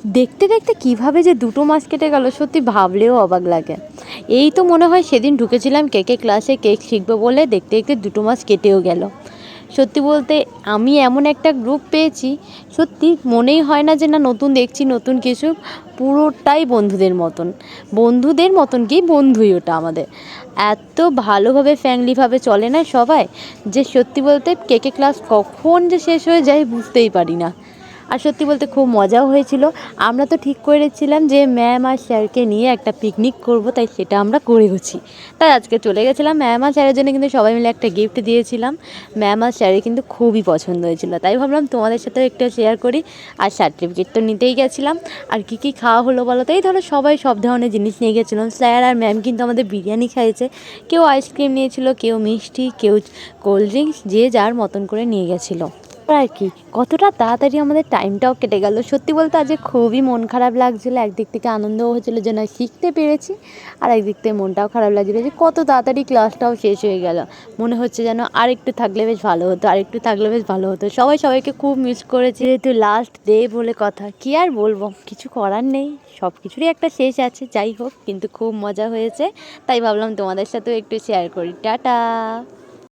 দেখতে দেখতে কিভাবে যে 2 মাস কেটে গেল সত্যি ভাবলেও অবাক লাগে। এই তো মনে হয় সেদিন ঢুকেছিলাম কেকের ক্লাসে, কেক শিখবো বলে, দেখতে দেখতে 2 মাস কেটেও গেল। সত্যি বলতে আমি এমন একটা গ্রুপ পেয়েছি, সত্যি মনেই হয় না যে না নতুন দেখছি নতুন কিছু। পুরোটাই বন্ধুদের মতন কি বন্ধুই ওটা আমাদের। এত ভালোভাবে ফ্যামিলিভাবে চলে না সবাই, যে সত্যি বলতে কেকে ক্লাস কখন যে শেষ হয়ে যায় বুঝতেই পারি না। আর সত্যি বলতে খুব মজাও হয়েছিল। আমরা তো ঠিক করেছিলাম যে ম্যাম আর স্যারকে নিয়ে একটা পিকনিক করব, তাই সেটা আমরা করেওছি। তাই আজকে চলে গেছিলাম। ম্যাম আর স্যারের জন্য কিন্তু সবাই মিলে একটা গিফট দিয়েছিলাম। ম্যাম আর স্যারের কিন্তু খুবই পছন্দ হয়েছিল, তাই ভাবলাম তোমাদের সাথেও একটু শেয়ার করি। আর সার্টিফিকেট তো নিতেই গেছিলাম। আর কী কী খাওয়া হলো বলো তো, এই ধরো সবাই সব ধরনের জিনিস নিয়ে গেছিলাম। স্যার আর ম্যাম কিন্তু আমাদের বিরিয়ানি খাইয়েছে, কেউ আইসক্রিম নিয়েছিল, কেউ মিষ্টি, কেউ কোল্ড ড্রিঙ্কস, যে যার মতন করে নিয়ে গেছিলো। আর কি কতটা তাড়াতাড়ি আমাদের টাইমটাও কেটে গেল। সত্যি বলতে আজকে খুবই মন খারাপ লাগছিলো। একদিক থেকে আনন্দও হচ্ছিলো যে না শিখতে পেরেছি, আর একদিক থেকে মনটাও খারাপ লাগছিলো যে কত তাড়াতাড়ি ক্লাসটাও শেষ হয়ে গেল। মনে হচ্ছে যেন আরেকটু থাকলে বেশ ভালো হতো, আরেকটু থাকলে বেশ ভালো হতো। সবাই সবাইকে খুব মিস করেছি, যেহেতু লাস্ট ডে বলে কথা, কি আর বলবো, কিছু করার নেই। সব কিছুরই একটা শেষ আছে, যাই হোক, কিন্তু খুব মজা হয়েছে। তাই ভাবলাম তোমাদের সাথেও একটু শেয়ার করি। টাটা।